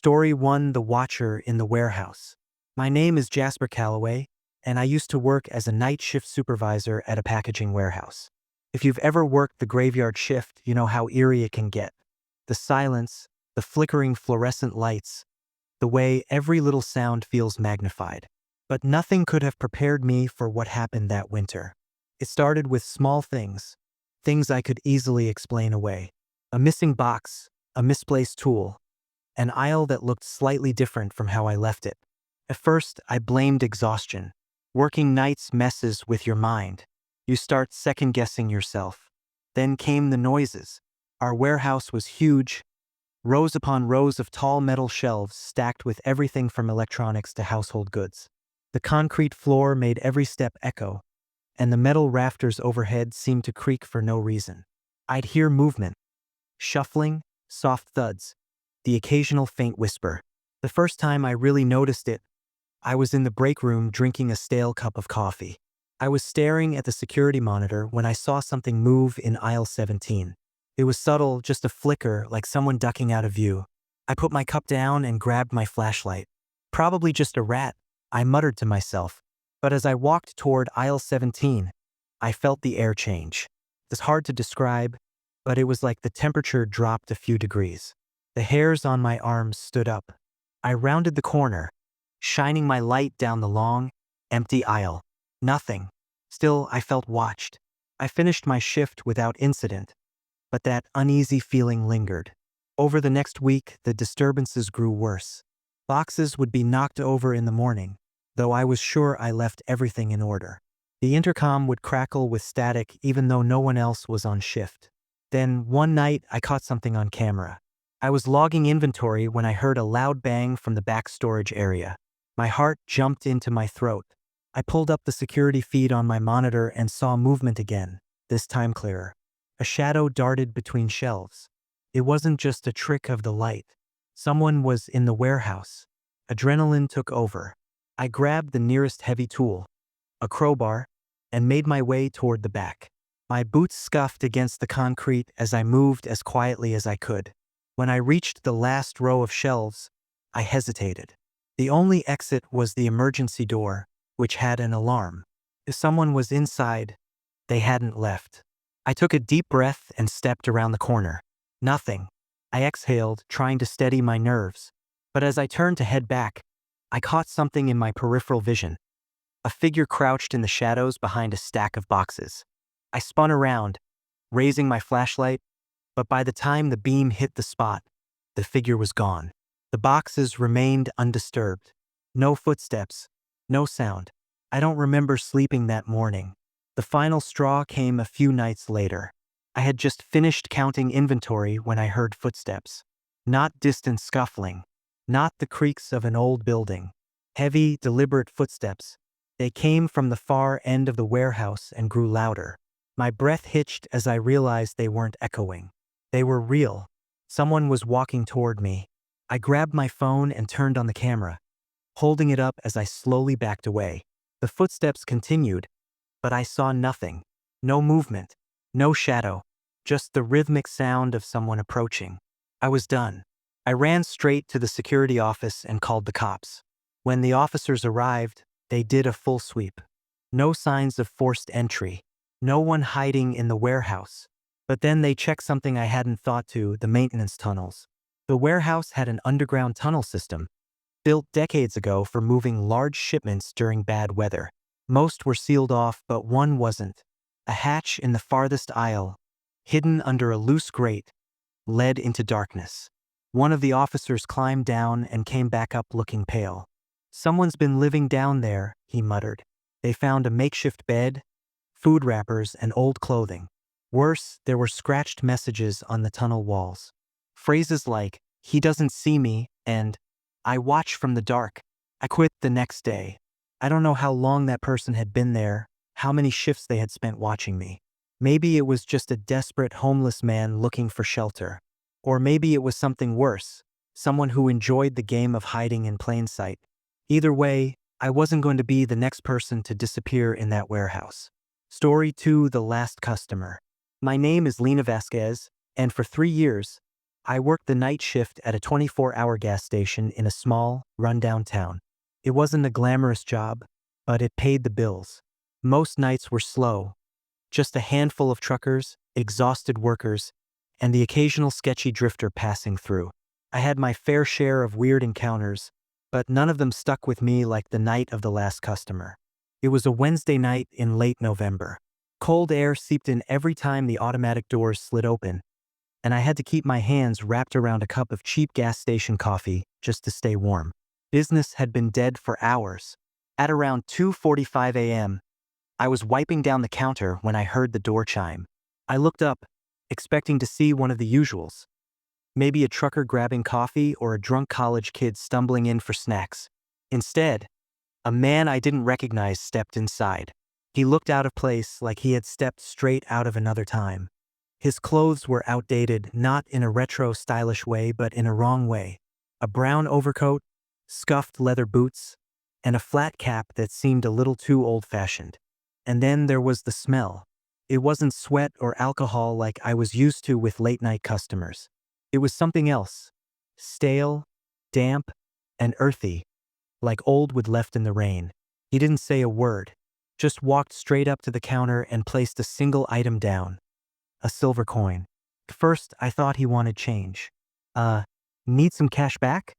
Story 1: The Watcher in the Warehouse. My name is Jasper Calloway, and I used to work as a night shift supervisor at a packaging warehouse. If you've ever worked the graveyard shift, you know how eerie it can get. The silence, the flickering fluorescent lights, the way every little sound feels magnified. But nothing could have prepared me for what happened that winter. It started with small things I could easily explain away. A missing box, a misplaced tool, an aisle that looked slightly different from how I left it. At first, I blamed exhaustion. Working nights messes with your mind. You start second-guessing yourself. Then came the noises. Our warehouse was huge, rows upon rows of tall metal shelves stacked with everything from electronics to household goods. The concrete floor made every step echo, and the metal rafters overhead seemed to creak for no reason. I'd hear movement, shuffling, soft thuds, the occasional faint whisper. The first time I really noticed it, I was in the break room drinking a stale cup of coffee. I was staring at the security monitor when I saw something move in aisle 17. It was subtle, just a flicker, like someone ducking out of view. I put my cup down and grabbed my flashlight. Probably just a rat, I muttered to myself. But as I walked toward aisle 17, I felt the air change. It's hard to describe, but it was like the temperature dropped a few degrees. The hairs on my arms stood up. I rounded the corner, shining my light down the long, empty aisle. Nothing. Still, I felt watched. I finished my shift without incident, but that uneasy feeling lingered. Over the next week, the disturbances grew worse. Boxes would be knocked over in the morning, though I was sure I left everything in order. The intercom would crackle with static even though no one else was on shift. Then, one night, I caught something on camera. I was logging inventory when I heard a loud bang from the back storage area. My heart jumped into my throat. I pulled up the security feed on my monitor and saw movement again, this time clearer. A shadow darted between shelves. It wasn't just a trick of the light. Someone was in the warehouse. Adrenaline took over. I grabbed the nearest heavy tool, a crowbar, and made my way toward the back. My boots scuffed against the concrete as I moved as quietly as I could. When I reached the last row of shelves, I hesitated. The only exit was the emergency door, which had an alarm. If someone was inside, they hadn't left. I took a deep breath and stepped around the corner. Nothing. I exhaled, trying to steady my nerves. But as I turned to head back, I caught something in my peripheral vision. A figure crouched in the shadows behind a stack of boxes. I spun around, raising my flashlight, but by the time the beam hit the spot, the figure was gone. The boxes remained undisturbed. No footsteps, no sound. I don't remember sleeping that morning. The final straw came a few nights later. I had just finished counting inventory when I heard footsteps. Not distant scuffling. Not the creaks of an old building. Heavy, deliberate footsteps. They came from the far end of the warehouse and grew louder. My breath hitched as I realized they weren't echoing. They were real. Someone was walking toward me. I grabbed my phone and turned on the camera, holding it up as I slowly backed away. The footsteps continued, but I saw nothing. No movement, no shadow, just the rhythmic sound of someone approaching. I was done. I ran straight to the security office and called the cops. When the officers arrived, they did a full sweep. No signs of forced entry. No one hiding in the warehouse. But then they checked something I hadn't thought to: the maintenance tunnels. The warehouse had an underground tunnel system, built decades ago for moving large shipments during bad weather. Most were sealed off, but one wasn't. A hatch in the farthest aisle, hidden under a loose grate, led into darkness. One of the officers climbed down and came back up looking pale. "Someone's been living down there," he muttered. They found a makeshift bed, food wrappers, and old clothing. Worse, there were scratched messages on the tunnel walls. Phrases like, "He doesn't see me," and "I watch from the dark. I quit the next day." I don't know how long that person had been there, how many shifts they had spent watching me. Maybe it was just a desperate homeless man looking for shelter. Or maybe it was something worse, someone who enjoyed the game of hiding in plain sight. Either way, I wasn't going to be the next person to disappear in that warehouse. Story 2: The Last Customer. My name is Lena Vasquez, and for 3 years, I worked the night shift at a 24-hour gas station in a small, rundown town. It wasn't a glamorous job, but it paid the bills. Most nights were slow, just a handful of truckers, exhausted workers, and the occasional sketchy drifter passing through. I had my fair share of weird encounters, but none of them stuck with me like the night of the last customer. It was a Wednesday night in late November. Cold air seeped in every time the automatic doors slid open, and I had to keep my hands wrapped around a cup of cheap gas station coffee just to stay warm. Business had been dead for hours. At around 2:45 a.m., I was wiping down the counter when I heard the door chime. I looked up, expecting to see one of the usuals. Maybe a trucker grabbing coffee or a drunk college kid stumbling in for snacks. Instead, a man I didn't recognize stepped inside. He looked out of place like he had stepped straight out of another time. His clothes were outdated, not in a retro stylish way, but in a wrong way. A brown overcoat, scuffed leather boots, and a flat cap that seemed a little too old-fashioned. And then there was the smell. It wasn't sweat or alcohol like I was used to with late-night customers. It was something else. Stale, damp, and earthy, like old wood left in the rain. He didn't say a word, just walked straight up to the counter and placed a single item down. A silver coin. At first, I thought he wanted change. Need some cash back?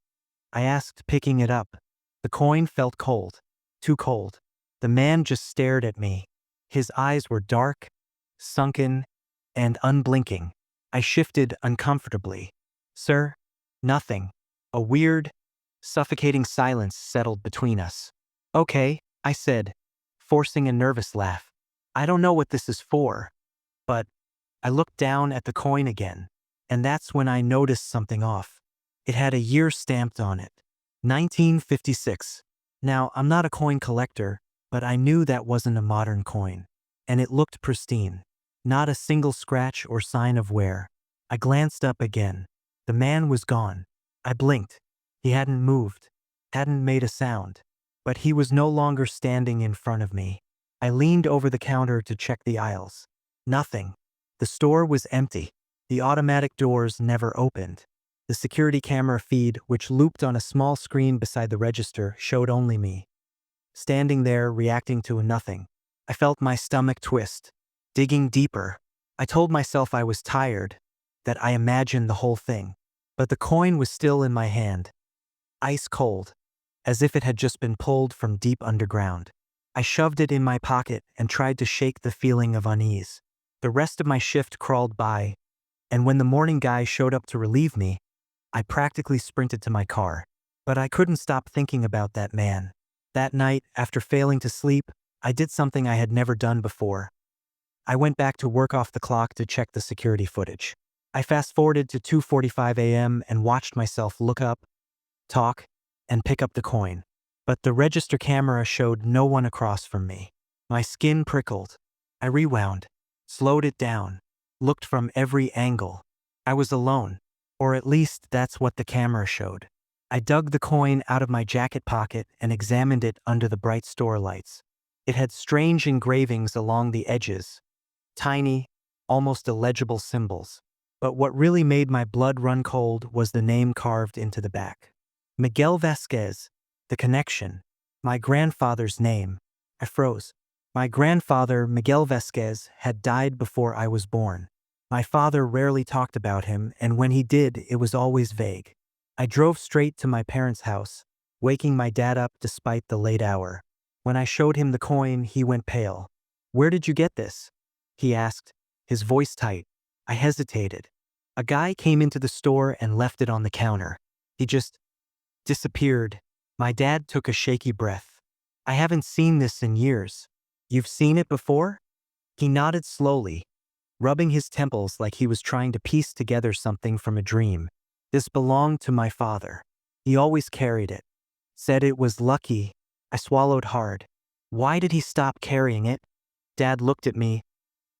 I asked, picking it up. The coin felt cold. Too cold. The man just stared at me. His eyes were dark, sunken, and unblinking. I shifted uncomfortably. Sir? Nothing. A weird, suffocating silence settled between us. Okay, I said, forcing a nervous laugh. I don't know what this is for, but I looked down at the coin again, and that's when I noticed something off. It had a year stamped on it. 1956. Now, I'm not a coin collector, but I knew that wasn't a modern coin, and it looked pristine. Not a single scratch or sign of wear. I glanced up again. The man was gone. I blinked. He hadn't moved, hadn't made a sound, but he was no longer standing in front of me. I leaned over the counter to check the aisles. Nothing. The store was empty. The automatic doors never opened. The security camera feed, which looped on a small screen beside the register, showed only me, standing there reacting to a nothing. I felt my stomach twist, digging deeper. I told myself I was tired, that I imagined the whole thing. But the coin was still in my hand, ice cold, as if it had just been pulled from deep underground. I shoved it in my pocket and tried to shake the feeling of unease. The rest of my shift crawled by, and when the morning guy showed up to relieve me, I practically sprinted to my car. But I couldn't stop thinking about that man. That night, after failing to sleep, I did something I had never done before. I went back to work off the clock to check the security footage. I fast-forwarded to 2:45 a.m. and watched myself look up, talk, and pick up the coin. But the register camera showed no one across from me. My skin prickled. I rewound, slowed it down, looked from every angle. I was alone, or at least that's what the camera showed. I dug the coin out of my jacket pocket and examined it under the bright store lights. It had strange engravings along the edges, tiny, almost illegible symbols. But what really made my blood run cold was the name carved into the back. Miguel Vasquez, the connection, my grandfather's name. I froze. My grandfather, Miguel Vasquez, had died before I was born. My father rarely talked about him, and when he did, it was always vague. I drove straight to my parents' house, waking my dad up despite the late hour. When I showed him the coin, he went pale. "Where did you get this?" he asked, his voice tight. I hesitated. A guy came into the store and left it on the counter. He just disappeared. My dad took a shaky breath. "I haven't seen this in years." "You've seen it before?" He nodded slowly, rubbing his temples like he was trying to piece together something from a dream. "This belonged to my father. He always carried it. Said it was lucky." I swallowed hard. "Why did he stop carrying it?" Dad looked at me,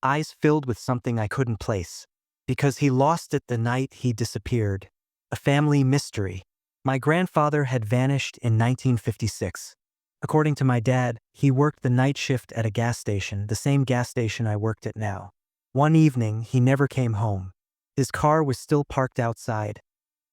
eyes filled with something I couldn't place. "Because he lost it the night he disappeared. A family mystery." My grandfather had vanished in 1956. According to my dad, he worked the night shift at a gas station, the same gas station I worked at now. One evening, he never came home. His car was still parked outside,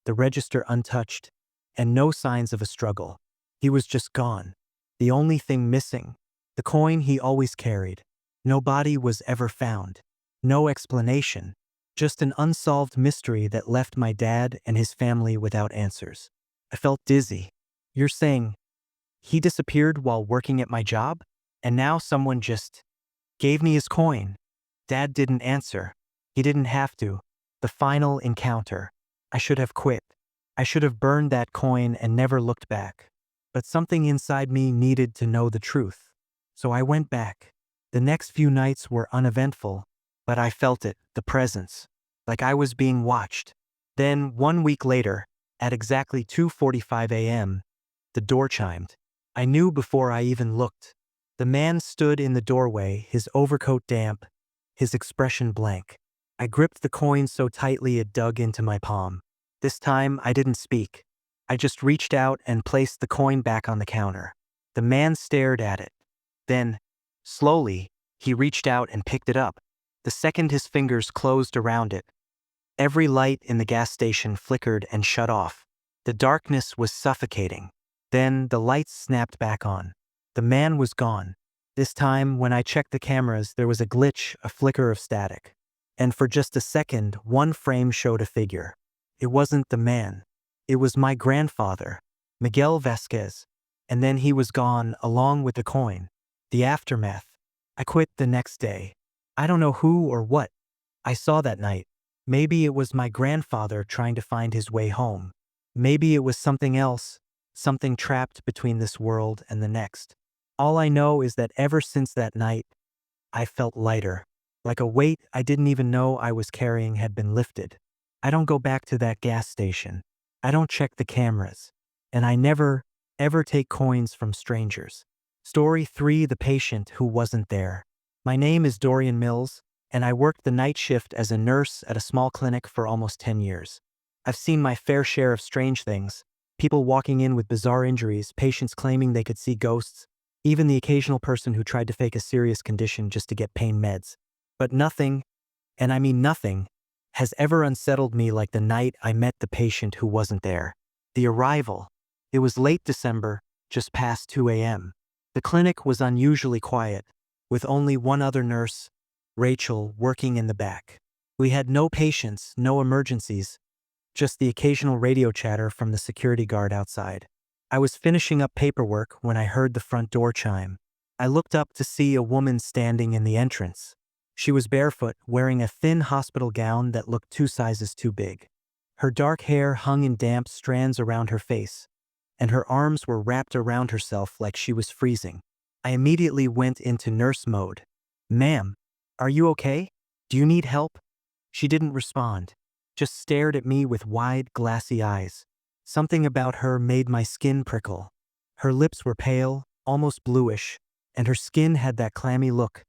the register untouched, and no signs of a struggle. He was just gone. The only thing missing, the coin he always carried. No body was ever found. No explanation. Just an unsolved mystery that left my dad and his family without answers. I felt dizzy. You're saying he disappeared while working at my job? And now someone just gave me his coin. Dad didn't answer. He didn't have to. The final encounter. I should have quit. I should have burned that coin and never looked back. But something inside me needed to know the truth. So I went back. The next few nights were uneventful, but I felt it, the presence. Like I was being watched. Then, 1 week later, at exactly 2:45 a.m., the door chimed. I knew before I even looked. The man stood in the doorway, his overcoat damp, his expression blank. I gripped the coin so tightly it dug into my palm. This time, I didn't speak. I just reached out and placed the coin back on the counter. The man stared at it. Then, slowly, he reached out and picked it up. The second his fingers closed around it, every light in the gas station flickered and shut off. The darkness was suffocating. Then the lights snapped back on. The man was gone. This time, when I checked the cameras, there was a glitch, a flicker of static. And for just a second, one frame showed a figure. It wasn't the man. It was my grandfather, Miguel Vasquez. And then he was gone, along with the coin. The aftermath. I quit the next day. I don't know who or what I saw that night. Maybe it was my grandfather trying to find his way home. Maybe it was something else, something trapped between this world and the next. All I know is that ever since that night, I felt lighter, like a weight I didn't even know I was carrying had been lifted. I don't go back to that gas station. I don't check the cameras. And I never, ever take coins from strangers. Story 3: The Patient Who Wasn't There. My name is Dorian Mills, and I worked the night shift as a nurse at a small clinic for almost 10 years. I've seen my fair share of strange things. People walking in with bizarre injuries, patients claiming they could see ghosts, even the occasional person who tried to fake a serious condition just to get pain meds. But nothing, and I mean nothing, has ever unsettled me like the night I met the patient who wasn't there. The arrival. It was late December, just past 2 a.m. The clinic was unusually quiet, with only one other nurse, Rachel, working in the back. We had no patients, no emergencies, just the occasional radio chatter from the security guard outside. I was finishing up paperwork when I heard the front door chime. I looked up to see a woman standing in the entrance. She was barefoot, wearing a thin hospital gown that looked 2 sizes too big. Her dark hair hung in damp strands around her face, and her arms were wrapped around herself like she was freezing. I immediately went into nurse mode. "Ma'am, are you okay? Do you need help?" She didn't respond, just stared at me with wide, glassy eyes. Something about her made my skin prickle. Her lips were pale, almost bluish, and her skin had that clammy look,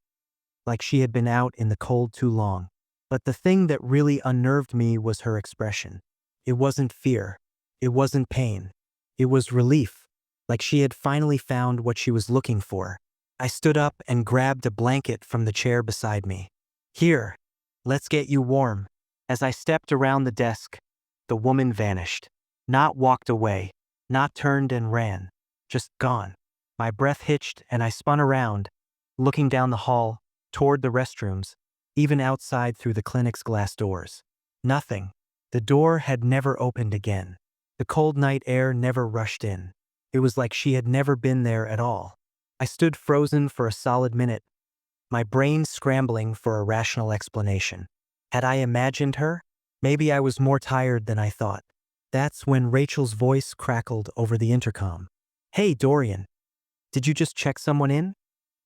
like she had been out in the cold too long. But the thing that really unnerved me was her expression. It wasn't fear. It wasn't pain. It was relief, like she had finally found what she was looking for. I stood up and grabbed a blanket from the chair beside me. "Here, let's get you warm." As I stepped around the desk, the woman vanished. Not walked away, not turned and ran, just gone. My breath hitched and I spun around, looking down the hall, toward the restrooms, even outside through the clinic's glass doors. Nothing. The door had never opened again. The cold night air never rushed in. It was like she had never been there at all. I stood frozen for a solid minute, my brain scrambling for a rational explanation. Had I imagined her? Maybe I was more tired than I thought. That's when Rachel's voice crackled over the intercom. "Hey, Dorian. Did you just check someone in?"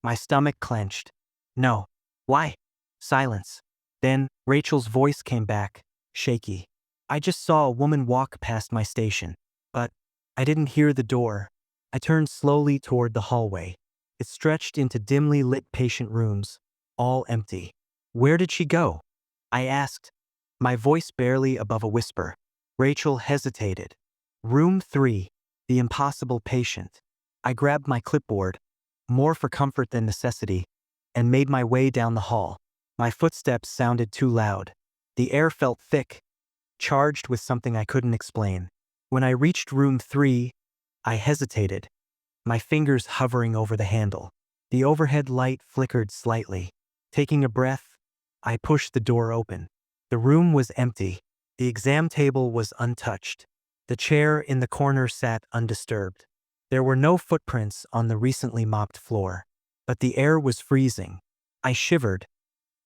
My stomach clenched. "No." "Why?" Silence. Then Rachel's voice came back, shaky. "I just saw a woman walk past my station, but I didn't hear the door." I turned slowly toward the hallway. It stretched into dimly lit patient rooms, all empty. "Where did she go?" I asked, my voice barely above a whisper. Rachel hesitated. "Room 3, the impossible patient." I grabbed my clipboard, more for comfort than necessity, and made my way down the hall. My footsteps sounded too loud. The air felt thick, charged with something I couldn't explain. When I reached room 3, I hesitated, my fingers hovering over the handle. The overhead light flickered slightly. Taking a breath, I pushed the door open. The room was empty. The exam table was untouched. The chair in the corner sat undisturbed. There were no footprints on the recently mopped floor, but the air was freezing. I shivered,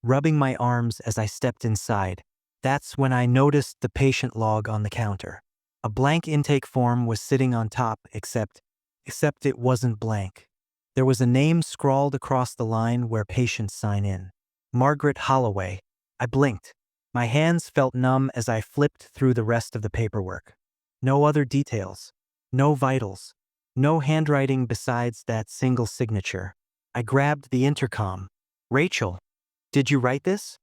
rubbing my arms as I stepped inside. That's when I noticed the patient log on the counter. A blank intake form was sitting on top, except it wasn't blank. There was a name scrawled across the line where patients sign in. Margaret Holloway. I blinked. My hands felt numb as I flipped through the rest of the paperwork. No other details. No vitals. No handwriting besides that single signature. I grabbed the intercom. "Rachel, did you write this?"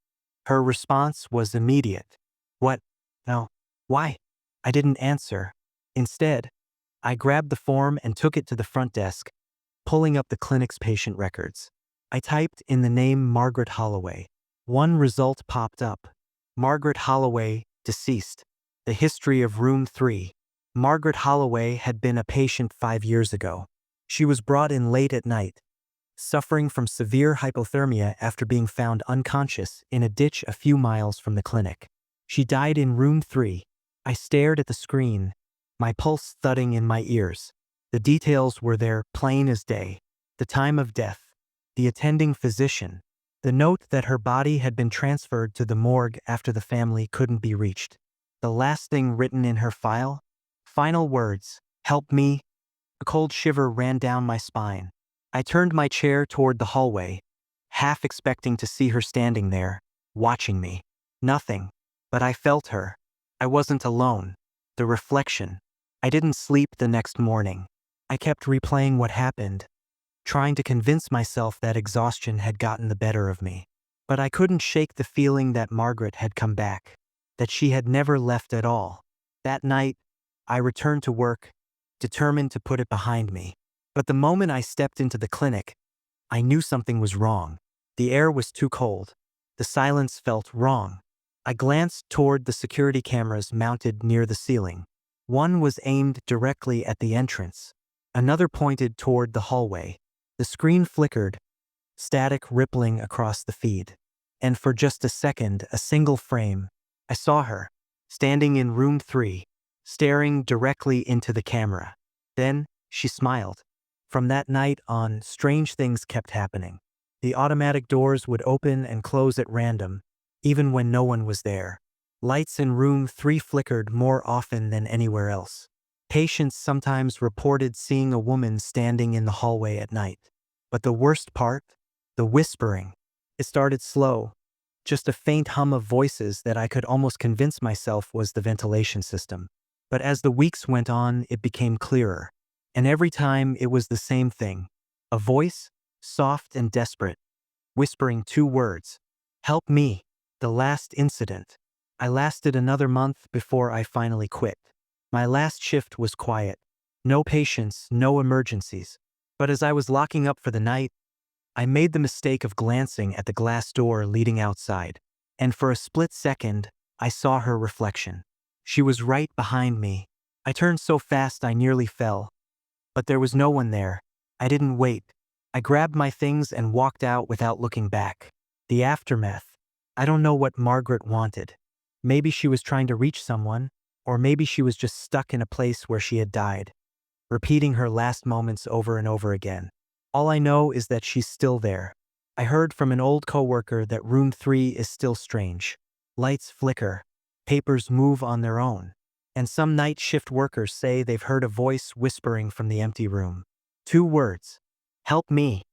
Her response was immediate. "What? No. Why?" I didn't answer. Instead, I grabbed the form and took it to the front desk, pulling up the clinic's patient records. I typed in the name Margaret Holloway. One result popped up. Margaret Holloway, deceased. The history of room 3. Margaret Holloway had been a patient 5 years ago. She was brought in late at night, suffering from severe hypothermia after being found unconscious in a ditch a few miles from the clinic. She died in room 3. I stared at the screen, my pulse thudding in my ears. The details were there, plain as day. The time of death, the attending physician, the note that her body had been transferred to the morgue after the family couldn't be reached. The last thing written in her file? Final words, "Help me." A cold shiver ran down my spine. I turned my chair toward the hallway, half expecting to see her standing there, watching me. Nothing. But I felt her. I wasn't alone. The reflection. I didn't sleep the next morning. I kept replaying what happened, trying to convince myself that exhaustion had gotten the better of me. But I couldn't shake the feeling that Margaret had come back, that she had never left at all. That night, I returned to work, determined to put it behind me. But the moment I stepped into the clinic, I knew something was wrong. The air was too cold. The silence felt wrong. I glanced toward the security cameras mounted near the ceiling. One was aimed directly at the entrance. Another pointed toward the hallway. The screen flickered, static rippling across the feed. And for just a second, a single frame, I saw her, standing in room 3, staring directly into the camera. Then, she smiled. From that night on, strange things kept happening. The automatic doors would open and close at random, even when no one was there. Lights in room 3 flickered more often than anywhere else. Patients sometimes reported seeing a woman standing in the hallway at night. But the worst part? The whispering. It started slow, just a faint hum of voices that I could almost convince myself was the ventilation system. But as the weeks went on, it became clearer. And every time it was the same thing. A voice, soft and desperate, whispering 2 words. "Help me." The last incident. I lasted another month before I finally quit. My last shift was quiet. No patients, no emergencies. But as I was locking up for the night, I made the mistake of glancing at the glass door leading outside. And for a split second, I saw her reflection. She was right behind me. I turned so fast I nearly fell. But there was no one there. I didn't wait. I grabbed my things and walked out without looking back. The aftermath. I don't know what Margaret wanted. Maybe she was trying to reach someone, or maybe she was just stuck in a place where she had died, repeating her last moments over and over again. All I know is that she's still there. I heard from an old coworker that room 3 is still strange. Lights flicker, papers move on their own, and some night shift workers say they've heard a voice whispering from the empty room. 2 words. "Help me."